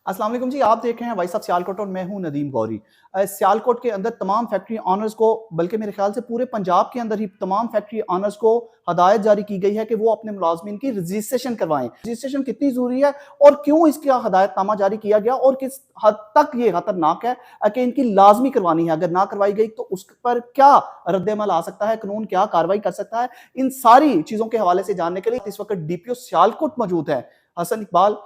अस्सलाम वालेकुम जी, आप देख रहे हैं वॉइस ऑफ सियालकोट और मैं हूं नदीम गौरी। सियालकोट के अंदर तमाम फैक्ट्री ऑनर्स को, बल्कि मेरे ख्याल से पूरे पंजाब के अंदर ही तमाम फैक्ट्री ऑनर्स को हदायत जारी की गई है कि वो अपने मुलाजमीन की रजिस्ट्रेशन करवाएं। रजिस्ट्रेशन कितनी ज़रूरी है और क्यों इसका हदायतनामा जारी किया गया और किस हद तक ये खतरनाक है कि इनकी लाजमी करवानी है। अगर ना करवाई गई तो उस पर क्या रद्दमल आ सकता है, कानून क्या कार्रवाई कर सकता है। इन सारी चीज़ों के हवाले से जानने के लिए इस वक्त डीपीओ सियालकोट मौजूद है, हसन इकबाल।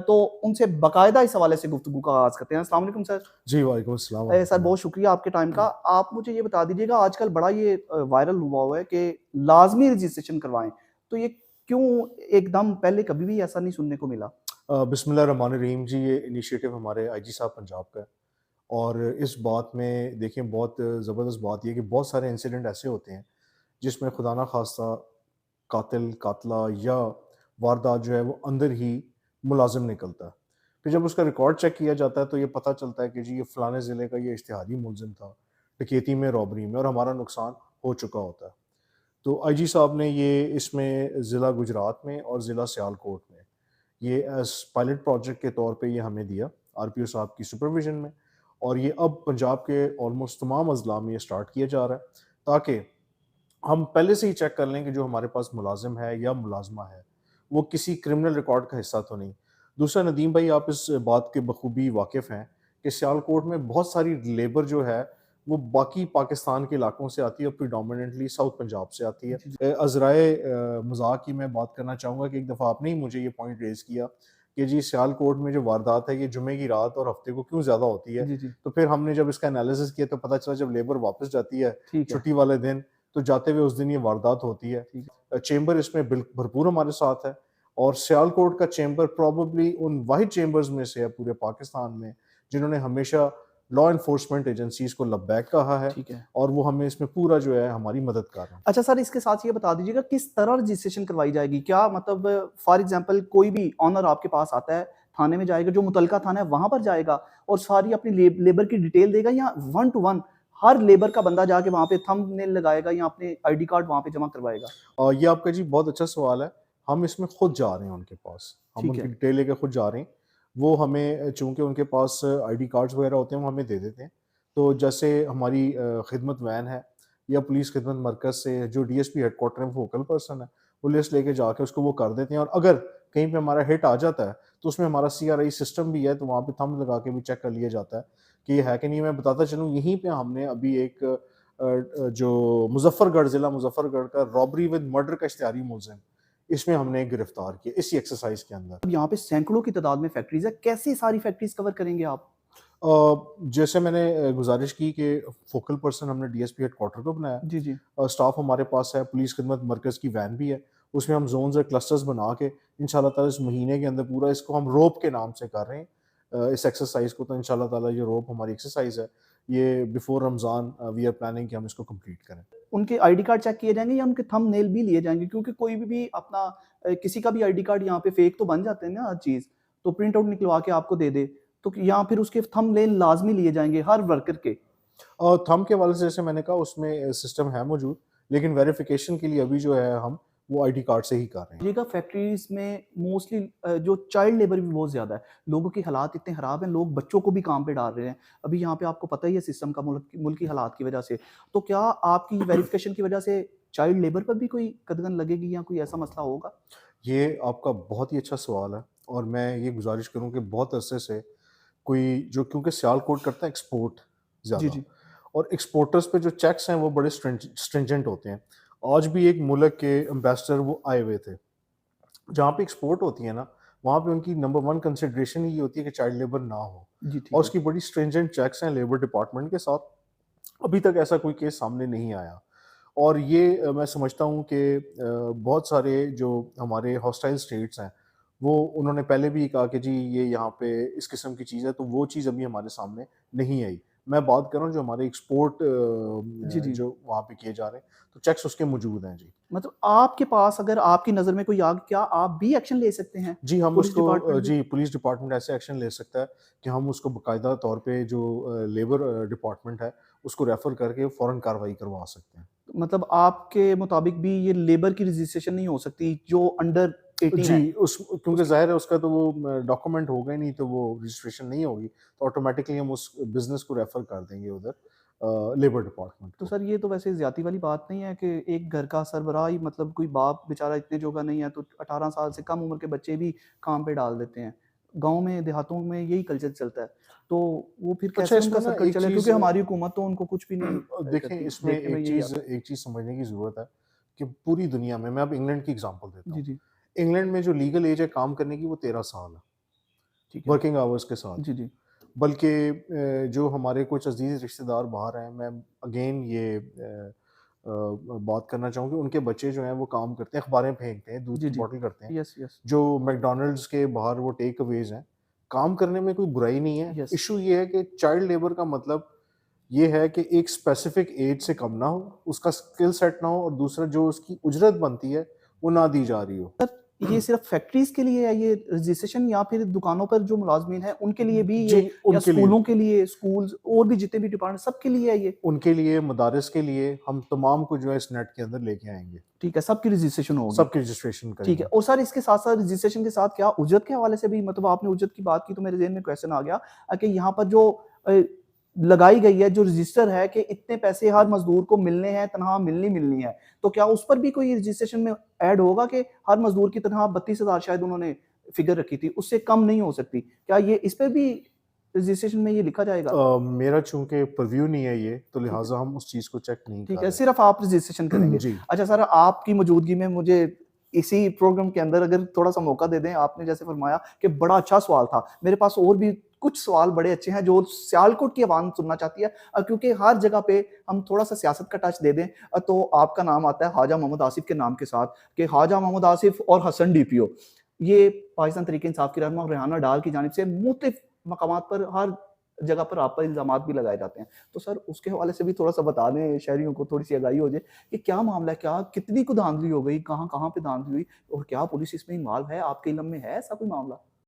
तो उनसे बाकायदा इस हवाले से गुफ्तगू का आगाज़ करते हैं। अस्सलाम वालेकुम सर। जी, वालेकुम अस्सलाम सर वरहमतुल्लाह। बहुत शुक्रिया आपके टाइम का। आप मुझे ये बता दीजिएगा, आजकल बड़ा ये वायरल हुआ है कि लाज़मी रजिस्ट्रेशन करवाएँ। तो ये क्यों एकदम पहले कभी भी ऐसा नहीं सुनने को मिला? बिस्मिल्लाहिर्रहमानिर्रहीम जी, ये इनिशिएटिव हमारे आईजी साहब पंजाब का है और इस बात में देखिए बहुत ज़बरदस्त बात ये है कि बहुत सारे इंसिडेंट ऐसे होते हैं जिसमें खुदा ना खास्ता कातिल, कातला या वारदात जो है वो अंदर ही मुलाज़िम निकलता है। फिर जब उसका रिकॉर्ड चेक किया जाता है तो ये पता चलता है कि जी ये फ़लाने ज़िले का ये इश्तिहादी मुलज़िम था, डकैती में, रॉबरी में और हमारा नुकसान हो चुका होता है। तो आईजी साहब ने ये इसमें ज़िला गुजरात में और ज़िला सियालकोट में ये एज़ पायलट प्रोजेक्ट के तौर पे ये हमें दिया आरपीओ साहब की सुपरविज़न में और ये अब पंजाब के ऑलमोस्ट तमाम अज़ला में ये स्टार्ट किया जा रहा है ताकि हम पहले से ही चेक कर लें कि जो हमारे पास मुलाज़िम है या मुलाज़मा है, वो किसी क्रिमिनल रिकॉर्ड का हिस्सा तो नहीं। दूसरा नदीम भाई आप इस बात के बखूबी वाकिफ़ हैं कि सियालकोट में बहुत सारी लेबर जो है, वो बाकी पाकिस्तान के इलाकों से आती है और प्रिडोमिनेंटली साउथ पंजाब से आती है। जी, जी। अज़राए मज़ाक की मैं बात करना चाहूँगा कि एक दफ़ा आपने ही मुझे ये पॉइंट रेज़ किया कि जी सियालकोट में जो वारदात है ये जुमे की रात और हफ़्ते को क्यों ज़्यादा होती है। जी, जी। तो फिर हमने जब इसका एनालिसिस किया तो पता चला जब लेबर वापस जाती है ठीक है, छुट्टी वाले दिन तो जाते हुए उस दिन ये वारदात होती है। ठीक है। चेंबर इसमें भरपूर हमारे साथ है और सियालकोट का चेंबर प्रोबेबली उन वाहिद चेंबर्स में से है पूरे पाकिस्तान में जिन्होंने हमेशा लॉ एनफोर्समेंट एजेंसीज को लब्बैक कहा है ठीक है। और वो हमें इसमें पूरा जो है हमारी मदद कर रहे हैं। अच्छा सर, इसके साथ ये बता दीजिएगा किस तरह रजिस्ट्रेशन करवाई जाएगी? क्या मतलब फॉर एग्ज़ाम्पल कोई भी ऑनर आपके पास आता है, थाने में जाएगा, जो मुतलका थाना है वहाँ पर जाएगा और सारी अपनी लेबर की डिटेल देगा, या वन टू वन हर लेबर का बंदा जाके वहाँ पे थंबनेल लगाएगा या अपने आईडी कार्ड वहाँ पे जमा करवाएगा? और ये आपका जी बहुत अच्छा सवाल है। हम इसमें खुद जा रहे हैं उनके पास, हम ठीक उनकी है, डिटेल लेके खुद जा रहे हैं। वो हमें चूँकि उनके पास आईडी कार्ड्स वगैरह होते हैं वो हमें दे देते हैं। तो जैसे हमारी खिदमत वैन है या पुलिस खिदमत मरकज़ से जो डीएसपी हेडक्वार्टर में फोकल पर्सन है, वो लिस्ट लेके जाके उसको वो कर देते हैं और अगर कहीं पे हमारा हिट आ जाता है, तो उसमें हमारा सीआरआई सिस्टम भी है, तो वहाँ पे थंब लगा के भी चेक कर लिया जाता है कि ये है कि नहीं। मैं बताता चलूँ यहीं पे हमने अभी एक जो मुज़फ़्फ़रगढ़ ज़िला मुज़फ़्फ़रगढ़ का रॉबरी विद मर्डर का इश्तिहारी मुलज़िम, इसमें हमने गिरफ्तार किया इसी एक्सरसाइज़ के अंदर। अब यहाँ पे सैकड़ों की तादाद में फैक्ट्रीज़ है, कैसे सारी फैक्ट्रीज़ कवर करेंगे आप? जैसे मैंने गुज़ारिश की कि फ़ोकल पर्सन हमने डीएसपी हेडक्वार्टर को बनाया। जी, जी। स्टाफ हमारे पास है, पुलिस खिदमत मरकज़ की वैन भी है। उसमें हम ज़ोन्स और क्लस्टर्स बना के इंशाल्लाह ताला इस महीने के अंदर पूरा इसको हम रोप के नाम से कर रहे हैं। इस एक्सरसाइज़ को तो इंशाल्लाह ताला ये रोप हमारी एक्सरसाइज़ है। ये before Ramzan we are planning कि हम इसको कंप्लीट करें। उनके आईडी कार्ड चेक किए जाएँगे या उनके थंबनेल भी लिए जाएँगे? क्योंकि कोई भी अपना किसी का भी आईडी कार्ड यहाँ पे फेक तो बन जाते हैं ना हर चीज़, तो प्रिंट आउट निकलवा के आपको दे दे, तो या फिर उसके थंबनेल लाज़मी लिए जाएँगे हर वर्कर के? थंब के हवाले से जैसे मैंने कहा उसमें सिस्टम है मौजूद, लेकिन वेरिफ़िकेशन के लिए अभी जो है हम वो आईडी कार्ड से ही कर रहे हैं। देखिएगा फैक्ट्रीज़ में मोस्टली जो चाइल्ड लेबर भी बहुत ज़्यादा है। लोगों के हालात इतने ख़राब हैं, लोग बच्चों को भी काम पे डाल रहे हैं। अभी यहाँ पे आपको पता ही है सिस्टम का, मुल्की हालात की वज़ह से। तो क्या आपकी वेरिफ़िकेशन की वज़ह से चाइल्ड लेबर पर भी कोई कदगन लगेगी या कोई ऐसा मसला होगा? ये आपका बहुत ही अच्छा सवाल है और मैं ये गुज़ारिश करूँ कि बहुत अरसे से कोई जो क्योंकि सियालकोट करता है एक्सपोर्ट जी, ज़्यादा जी। और एक्सपोर्टर्स पे जो चेक्स हैं वो बड़े स्ट्रिंजेंट होते हैं। आज भी एक मुल्क के एम्बेसडर वो आए हुए थे। जहाँ पे एक्सपोर्ट होती है ना, वहाँ पे उनकी नंबर 1 कंसिडरेशन ये होती है कि चाइल्ड लेबर ना हो जी, और ठीक है। उसकी बड़ी स्ट्रिंजेंट चेक्स हैं लेबर डिपार्टमेंट के साथ। अभी तक ऐसा कोई केस सामने नहीं आया और ये मैं समझता हूँ कि बहुत सारे जो हमारे हॉस्टाइल स्टेट्स हैं, वो उन्होंने पहले भी कहा कि जी ये यहाँ पे इस किस्म की चीज़ है, तो वो चीज़ अभी हमारे सामने नहीं आई। मैं बात कर रहा हूँ जो हमारे एक्सपोर्ट जी, जी। जो वहाँ पे किए जा रहे हैं, तो चेक्स उसके मौजूद हैं जी। मतलब आपके पास अगर आपकी नज़र में कोई आ क्या आप भी एक्शन ले सकते हैं? जी, हम पुलिस उसको डिपार्टमेंट भी? जी, पुलिस डिपार्टमेंट ऐसे एक्शन ले सकता है कि हम उसको बाकायदा तौर पे जो लेबर डिपार्टमेंट है, उसको रेफ़र करके फ़ौरन कार्रवाई करवा सकते हैं। मतलब आपके मुताबिक भी ये लेबर की रजिस्ट्रेशन नहीं हो सकती जो अंडर 18 है। जी, उस क्योंकि ज़ाहिर है उसका तो वो डॉक्यूमेंट होगा ही नहीं, तो वो रजिस्ट्रेशन नहीं होगी, तो ऑटोमैटिकली हम उस बिज़नेस को रेफ़र कर देंगे उधर लेबर डिपार्टमेंट तो को। सर ये तो वैसे ज़्यादती वाली बात नहीं है कि एक घर का सरबराह ही मतलब कोई बाप बेचारा इतने जोगा नहीं है तो 18 साल से कम उम्र के बच्चे भी काम पे डाल देते हैं। गाँव में, देहातों में यही कल्चर चलता है। तो वो फिर अच्छा, कैसे उनका इसमें ना सर्कल एक चले क्योंकि चीज़ हमारी हुकूमत तो उनको कुछ भी नहीं देखें, करती। इसमें देखने में यही आता है। एक चीज़ समझने की ज़रूरत है कि पूरी दुनिया में, मैं अब इंग्लैंड की एग्ज़ाम्पल देता जी, हूँ। जी। इंग्लैंड में जो लीगल एज है काम करने की वो 13 साल है, ठीक है। वर्किंग आवर्स के साथ। जी, जी। बल्कि जो हमारे कुछ अज़ीज़ रिश्तेदार बाहर हैं, मैं अगेन ये बात करना चाहूँ कि उनके बच्चे जो हैं वो काम करते हैं, अखबारें फेंकते हैं, दूध जी, की जी। बॉटल करते हैं। Yes, yes. जो मैकडॉनल्ड्स के बाहर वो टेक अवेज़ हैं, काम करने में कोई बुराई नहीं है। यस। इश्यू ये है कि चाइल्ड लेबर का मतलब ये है कि एक स्पेसिफिक एज से कम ना हो, उसका स्किल सेट ना हो, और दूसरा जो उसकी उजरत बनती है, वो ना दी जा रही हो। ये सिर्फ़ फैक्ट्रीज़ के लिए है ये रजिस्ट्रेशन या फिर दुकानों पर जो मुलाज़मीन हैं उनके लिए भी ये जी, या उनके लिए। स्कूलों के लिए स्कूल्स और भी जितने भी डिपार्टमेंट सबके लिए है ये? उनके लिए, मदारिस के लिए, हम तमाम को जो है इस नेट के अंदर लेके आएँगे। ठीक है, सबकी रजिस्ट्रेशन होगी। सबकी रजिस्ट्रेशन ठीक है करेंगे। और सर इसके साथ-साथ रजिस्ट्रेशन के साथ क्या उजरत के हवाले से भी मतलब आपने उजरत की बात की तो मेरे ज़हन में क्वेश्चन आ गया कि यहाँ पर जो अ, लगाई गई है जो रजिस्टर है कि इतने पैसे हर मज़दूर को मिलने हैं, तनख़्वाह मिलनी है। तो क्या उस पर भी कोई रजिस्ट्रेशन में ऐड होगा कि हर मज़दूर की तनख़्वाह 32,000 शायद उन्होंने फ़िगर रखी थी, उससे कम नहीं हो सकती। क्या ये इस पे भी रजिस्ट्रेशन में ये लिखा जाएगा? मेरा चूँकि पर्व्यू नहीं है ये, तो ठीक है। लिहाज़ा हम उस चीज़ को चेक नहीं ठीक कर है, रहे। सिर्फ़ आप रजिस्ट्रेशन करेंगे। जी। अच्छा सर, आपकी मौजूदगी में मुझे इसी प्रोग्राम के अंदर अगर थोड़ा-सा मौका दे दें, आपने जैसे फरमाया कि बड़ा अच्छा सवाल था। मेरे पास और भी कुछ सवाल बड़े अच्छे हैं जो सियालकोट की आवाम सुनना चाहती है क्योंकि हर जगह पे हम थोड़ा-सा सियासत का टच दे दें तो आपका नाम आता है ख्वाजा मोहम्मद आसिफ के नाम के साथ कि ख्वाजा मोहम्मद आसिफ और हसन डीपीओ। ये पाकिस्तान तहरीक-ए-इंसाफ की रहनुमा रेहाना डार की जानिब से मुख्तलिफ मकामात पर हर जगह पर आप पर इल्ज़ामात भी लगाए जाते हैं। तो सर उसके हवाले से भी थोड़ा-सा बता दें शहरियों को थोड़ी-सी आगाही हो जाए कि क्या मामला है? क्या कितनी को धांधली हो गई? कहाँ-कहाँ पे धांधली हुई? और क्या पुलिस इसमें इन्वॉल्व है? आपके इल्म में है ऐसा कोई मामला?